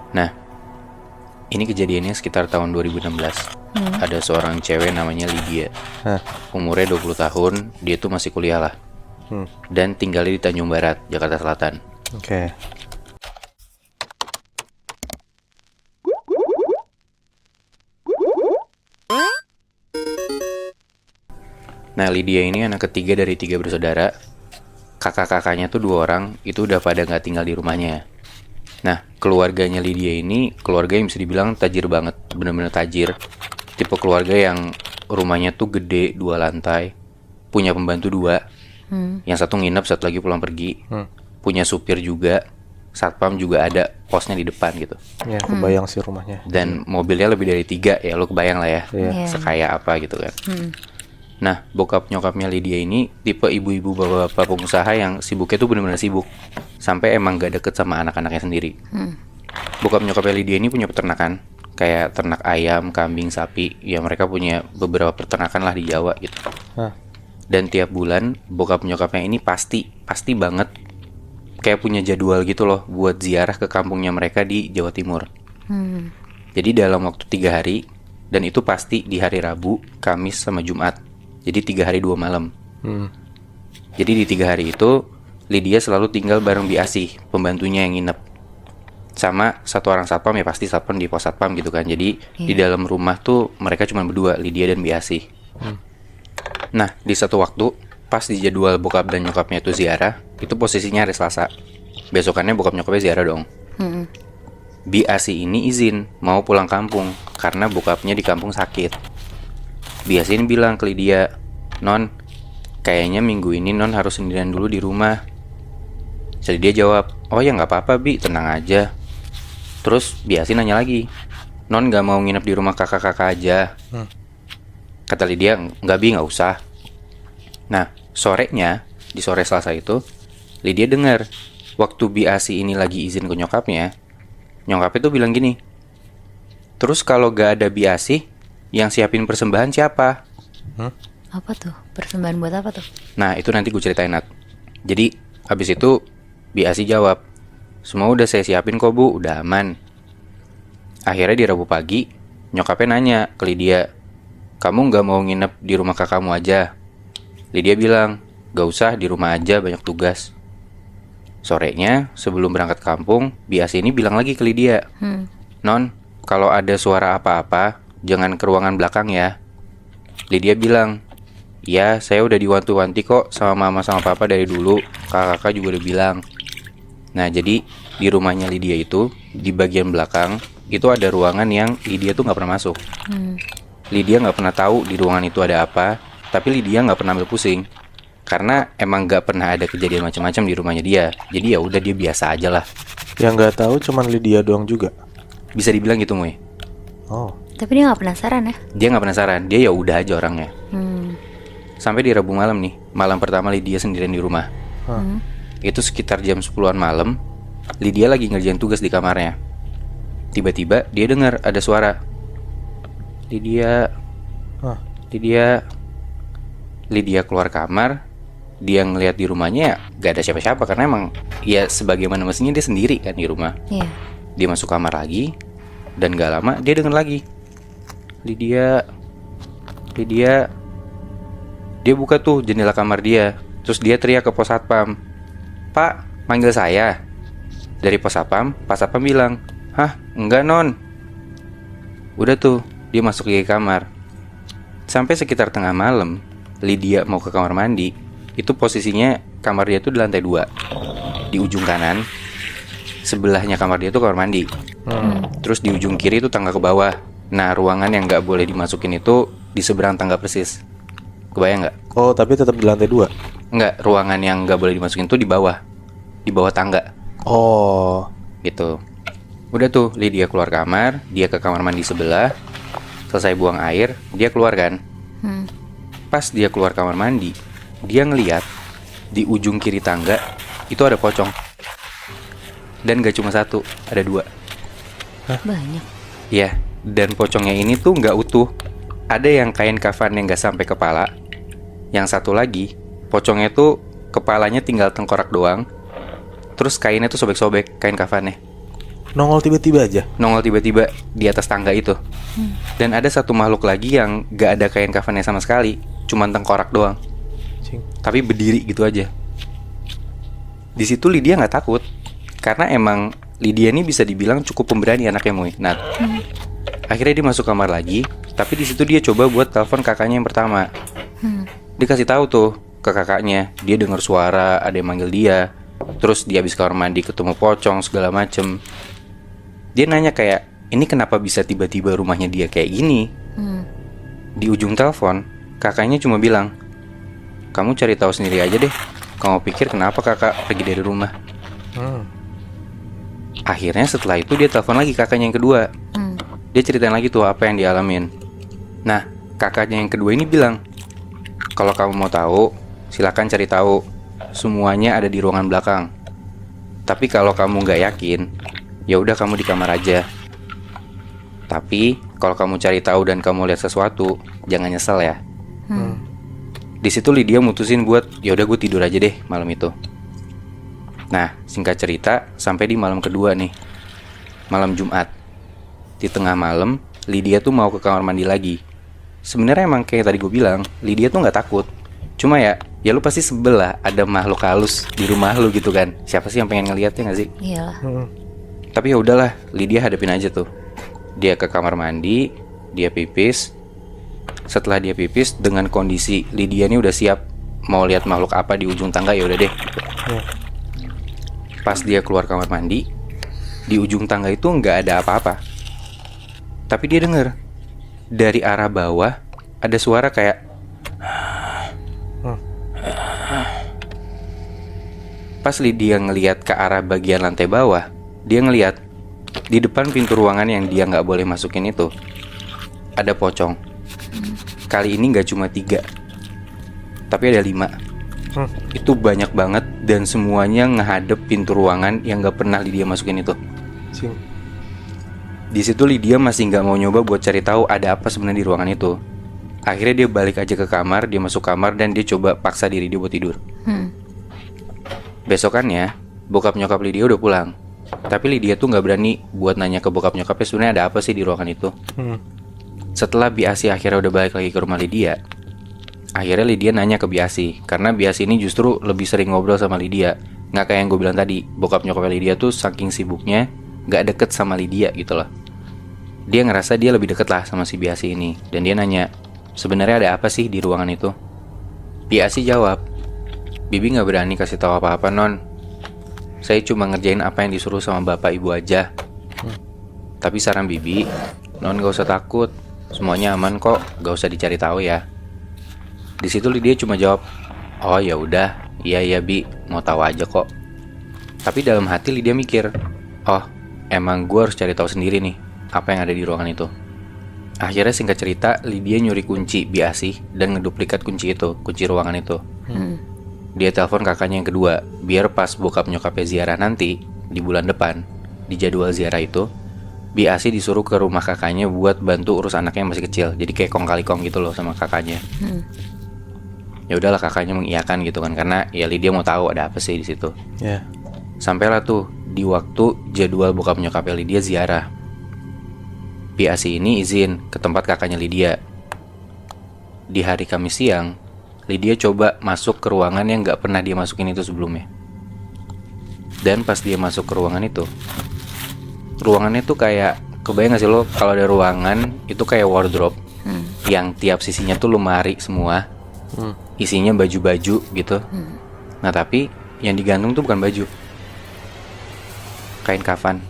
Nah, ini kejadiannya sekitar tahun 2016. Ada seorang cewek namanya Lydia. Hah. Umurnya 20 tahun, dia tuh masih kuliah lah. Dan tinggalnya di Tanjung Barat, Jakarta Selatan. Oke. Nah, Lydia ini anak ketiga dari 3 bersaudara. Kakak-kakaknya tuh 2 orang, itu udah pada nggak tinggal di rumahnya. Nah, keluarganya Lydia ini keluarga yang bisa dibilang tajir banget, bener-bener tajir. Tipe keluarga yang rumahnya tuh gede, 2 lantai, punya pembantu 2, yang satu nginep, satu lagi pulang pergi, punya supir juga, satpam juga ada, posnya di depan gitu. Ya, kebayang sih rumahnya. Dan mobilnya lebih dari 3, ya lo kebayang lah ya, Iya. sekaya apa gitu kan. Nah, bokap nyokapnya Lydia ini tipe ibu-ibu bapak-bapak pengusaha yang sibuknya tuh bener-bener sibuk, sampai emang gak deket sama anak-anaknya sendiri. Bokap nyokapnya Lydia ini punya peternakan, kayak ternak ayam, kambing, sapi. Ya mereka punya beberapa peternakan lah di Jawa gitu. Hah. Dan tiap bulan bokap nyokapnya ini pasti banget kayak punya jadwal gitu loh buat ziarah ke kampungnya mereka di Jawa Timur. Jadi dalam waktu 3 hari, dan itu pasti di hari Rabu, Kamis, sama Jumat. Jadi 3 hari 2 malam. Jadi di 3 hari itu Lydia selalu tinggal bareng Biasih, pembantunya yang nginep, sama satu orang satpam, ya pasti satpam di pos satpam gitu kan. Jadi di dalam rumah tuh mereka cuma berdua, Lydia dan Biasih. Nah, di satu waktu pas di jadwal bokap dan nyokapnya itu ziarah, itu posisinya hari Selasa. Besokannya bokap nyokapnya ziarah dong. Biasih ini izin mau pulang kampung karena bokapnya di kampung sakit. Biasih ini bilang ke Lydia, "Non, kayaknya minggu ini Non harus sendirian dulu di rumah." Jadi dia jawab, "Oh ya nggak apa-apa Bi, tenang aja." Terus Biasih nanya lagi, "Non nggak mau nginep di rumah kakak-kakak aja?" Kata Lydia, "Nggak Bi, nggak usah." Nah, sorenya, di sore Selasa itu, Lydia dengar waktu Biasih ini lagi izin ke nyokapnya tuh bilang gini, "Terus kalau gak ada Biasih, yang siapin persembahan siapa?" Apa tuh? Persembahan buat apa tuh? Nah, itu nanti gue ceritain, Nat. Jadi, habis itu Biasih jawab, "Semua udah saya siapin kok Bu, udah aman." Akhirnya di Rabu pagi, nyokapnya nanya ke Lydia, "Kamu gak mau nginep di rumah kakakmu aja?" Lydia bilang, "Gak usah, di rumah aja, banyak tugas." Sorenya, sebelum berangkat kampung, Biasih ini bilang lagi ke Lydia, "Non, kalau ada suara apa-apa, jangan ke ruangan belakang ya." Lydia bilang, "Ya, saya udah diwanti-wanti kok sama mama sama papa dari dulu, kakak-kakak juga udah bilang." Nah, jadi di rumahnya Lydia itu, di bagian belakang, itu ada ruangan yang Lydia tuh gak pernah masuk. Lydia gak pernah tahu di ruangan itu ada apa, tapi Lydia gak pernah ambil pusing. Karena emang gak pernah ada kejadian macam-macam di rumahnya dia. Jadi ya udah dia biasa aja lah. Yang nggak tahu cuman Lydia doang juga. Bisa dibilang gitu, Moy. Oh. Tapi dia nggak penasaran ya? Dia gak penasaran, dia ya udah aja orangnya. Sampai di Rabu malam nih, malam pertama Lydia sendirian di rumah. Itu sekitar jam 10-an malam, Lydia lagi ngerjain tugas di kamarnya. Tiba-tiba dia dengar ada suara, Lydia. Lydia keluar kamar. Dia ngeliat di rumahnya ya gak ada siapa-siapa, karena emang ya sebagaimana mestinya dia sendiri kan di rumah. Iya. Dia masuk kamar lagi, dan gak lama dia dengar lagi, Lydia. Dia buka tuh jendela kamar dia. Terus dia teriak ke pos satpam, "Pak, manggil saya." Dari pos satpam, Pak satpam bilang, "Hah, enggak Non." Udah tuh, dia masuk ke kamar. Sampai sekitar tengah malam, Lydia mau ke kamar mandi. Itu posisinya kamar dia tuh di lantai 2, di ujung kanan. Sebelahnya kamar dia tuh kamar mandi. Terus di ujung kiri itu tangga ke bawah. Nah, ruangan yang gak boleh dimasukin itu di seberang tangga persis. Kebayang gak? Oh, tapi tetap di lantai 2. Enggak, ruangan yang gak boleh dimasukin tuh di bawah tangga. Oh. Gitu. Udah tuh, Lydia keluar kamar, dia ke kamar mandi sebelah. Selesai buang air, dia keluar kan. Pas dia keluar kamar mandi, dia ngeliat di ujung kiri tangga itu ada pocong. Dan gak cuma satu, ada 2. Banyak. Ya, dan pocongnya ini tuh gak utuh. Ada yang kain kafan yang gak sampai kepala. Yang satu lagi, pocongnya tuh kepalanya tinggal tengkorak doang. Terus kainnya tuh sobek-sobek, kain kafannya. Nongol tiba-tiba aja. Nongol tiba-tiba di atas tangga itu. Dan ada satu makhluk lagi yang gak ada kain kafannya sama sekali, cuman tengkorak doang, Cing. tapi berdiri gitu aja. Di situ Lydia nggak takut, karena emang Lydia ini bisa dibilang cukup pemberani anaknya Muy. Nah, akhirnya dia masuk kamar lagi, tapi di situ dia coba buat telepon kakaknya yang pertama. Dia kasih tahu tuh ke kakaknya, dia dengar suara ada yang manggil dia. Terus dia habis kamar mandi ketemu pocong segala macem. Dia nanya kayak, ini kenapa bisa tiba-tiba rumahnya dia kayak gini? Di ujung telepon, kakaknya cuma bilang, kamu cari tahu sendiri aja deh. Kamu pikir kenapa kakak pergi dari rumah? Akhirnya setelah itu dia telepon lagi kakaknya yang kedua. Dia ceritain lagi tuh apa yang dialamin. Nah, kakaknya yang kedua ini bilang, kalau kamu mau tahu, silakan cari tahu. Semuanya ada di ruangan belakang. Tapi kalau kamu nggak yakin, ya udah kamu di kamar aja. Tapi kalau kamu cari tahu dan kamu lihat sesuatu, jangan nyesel ya. Di situ Lydia mutusin buat, ya udah gue tidur aja deh malam itu. Nah, singkat cerita, sampai di malam kedua nih, malam Jumat. Di tengah malam, Lydia tuh mau ke kamar mandi lagi. Sebenarnya emang kayak tadi gue bilang, Lydia tuh nggak takut. Cuma ya lu pasti sebel lah ada makhluk halus di rumah lu gitu kan. Siapa sih yang pengen ngeliatnya nggak sih? Iyalah. Tapi ya udahlah, Lydia hadapin aja tuh. Dia ke kamar mandi, dia pipis. Setelah dia pipis, dengan kondisi Lydia ini udah siap mau lihat makhluk apa di ujung tangga, ya udah deh. Pas dia keluar kamar mandi, di ujung tangga itu nggak ada apa-apa. Tapi dia denger dari arah bawah ada suara kayak pas Lydia ngelihat ke arah bagian lantai bawah, dia ngelihat di depan pintu ruangan yang dia nggak boleh masukin itu ada pocong. Kali ini nggak cuma 3, tapi ada 5. Itu banyak banget dan semuanya ngehadep pintu ruangan yang nggak pernah Lydia masukin itu. Cing. Di situ Lydia masih nggak mau nyoba buat cari tahu ada apa sebenarnya di ruangan itu. Akhirnya dia balik aja ke kamar, dia masuk kamar dan dia coba paksa diri dia buat tidur. Besokannya, bokap nyokap Lydia udah pulang. Tapi Lydia tuh nggak berani buat nanya ke bokap nyokapnya sebenarnya ada apa sih di ruangan itu. Setelah Biasi akhirnya udah balik lagi ke rumah Lydia, akhirnya Lydia nanya ke Biasi, karena Biasi ini justru lebih sering ngobrol sama Lydia. Nggak kayak yang gue bilang tadi, bokap nyokap Lydia tuh saking sibuknya nggak deket sama Lydia gitu loh. Dia ngerasa dia lebih deket lah sama si Biasi ini. Dan dia nanya, sebenarnya ada apa sih di ruangan itu? Biasi jawab, Bibi nggak berani kasih tahu apa-apa non. Saya cuma ngerjain apa yang disuruh sama bapak ibu aja. Tapi saran Bibi, non gak usah takut, semuanya aman kok, gak usah dicari tahu ya. Di situ Lydia cuma jawab, oh ya udah, iya Bi, mau tahu aja kok. Tapi dalam hati Lydia mikir, oh emang gue harus cari tahu sendiri nih apa yang ada di ruangan itu. Akhirnya singkat cerita, Lydia nyuri kunci Biasi dan ngeduplikat kunci itu, kunci ruangan itu. Dia telepon kakaknya yang kedua, biar pas bokap nyokapnya ziarah nanti di bulan depan, di jadwal ziarah itu, Biasi disuruh ke rumah kakaknya buat bantu urus anaknya yang masih kecil. Jadi kayak kong kali kong gitu loh sama kakaknya. Ya udahlah, kakaknya mengiyakan gitu kan, karena ya Lydia mau tahu ada apa sih di situ. Sampailah tuh di waktu jadwal bokap nyokapnya Lydia ziarah. Biasi ini izin ke tempat kakaknya Lydia. Di hari Kamis siang, Lydia coba masuk ke ruangan yang gak pernah dia masukin itu sebelumnya. Dan pas dia masuk ke ruangan itu, ruangannya tuh kayak, kebayang gak sih lo kalau ada ruangan itu kayak wardrobe yang tiap sisinya tuh lemari semua, isinya baju-baju gitu. Nah tapi yang digantung tuh bukan baju, kain kafan.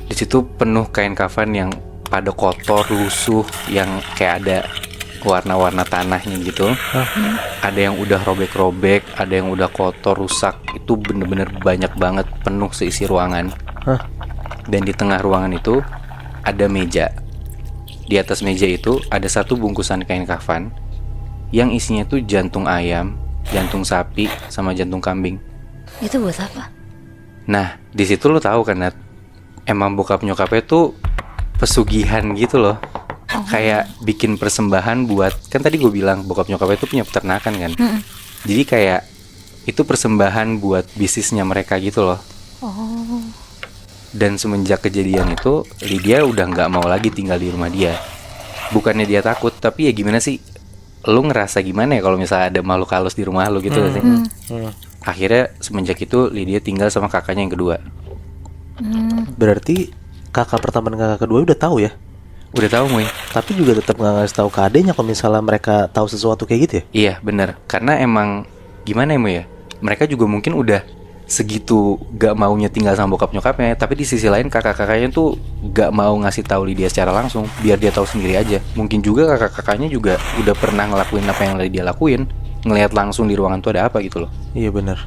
Di situ penuh kain kafan yang pada kotor, lusuh, yang kayak ada warna-warna tanahnya gitu. Ada yang udah robek-robek, ada yang udah kotor, rusak. Itu bener-bener banyak banget, penuh seisi ruangan. Dan di tengah ruangan itu ada meja. Di atas meja itu ada satu bungkusan kain kafan yang isinya tuh jantung ayam, jantung sapi, sama jantung kambing. Itu buat apa? Nah, di situ lo tahu kan, Nat? Emang bokap nyokapnya tuh pesugihan gitu loh. Kayak bikin persembahan buat, kan tadi gue bilang bokap nyokapnya tuh punya peternakan kan. Jadi kayak itu persembahan buat bisnisnya mereka gitu loh. Dan semenjak kejadian itu, Lydia udah nggak mau lagi tinggal di rumah dia. Bukannya dia takut, tapi ya gimana sih? Lu ngerasa gimana ya kalau misalnya ada makhluk halus di rumah lu gitu sih? Akhirnya semenjak itu Lydia tinggal sama kakaknya yang kedua. Berarti kakak pertama dan kakak kedua udah tahu ya? Udah tahu Muy? Tapi juga tetap nggak ngasih tahu ke adenya kalau misalnya mereka tahu sesuatu kayak gitu ya? Iya bener, karena emang gimana ya Muy ya? Mereka juga mungkin udah segitu gak maunya tinggal sama bokap nyokapnya, tapi di sisi lain kakak-kakaknya tuh gak mau ngasih tahu Lydia secara langsung, biar dia tahu sendiri aja. Mungkin juga kakak-kakaknya juga udah pernah ngelakuin apa yang Lydia lakuin, ngelihat langsung di ruangan tuh ada apa gitu loh. Iya benar.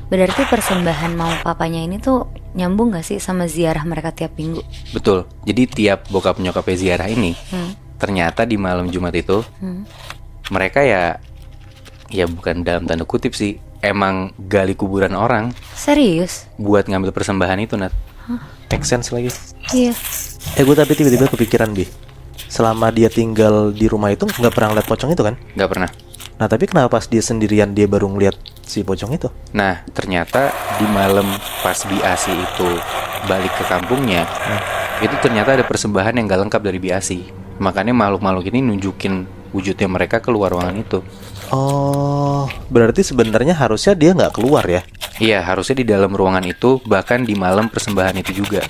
Berarti persembahan mau papanya ini tuh nyambung gak sih sama ziarah mereka tiap minggu? Betul. Jadi tiap bokap nyokapnya ziarah ini, ternyata di malam Jumat itu mereka ya bukan dalam tanda kutip sih, emang gali kuburan orang Serius? buat ngambil persembahan itu, Nat. Make sense lagi. Iya. Gue tapi tiba-tiba kepikiran, Bi. Selama dia tinggal di rumah itu nggak pernah ngeliat pocong itu kan? Nggak pernah. Nah tapi kenapa pas dia sendirian dia baru ngeliat si pocong itu? Nah, ternyata di malam pas Biasi itu balik ke kampungnya, itu ternyata ada persembahan yang gak lengkap dari Biasi. Makanya makhluk-makhluk ini nunjukin wujudnya mereka keluar ruangan itu. Oh, berarti sebenarnya harusnya dia nggak keluar ya? Iya, harusnya di dalam ruangan itu, bahkan di malam persembahan itu juga.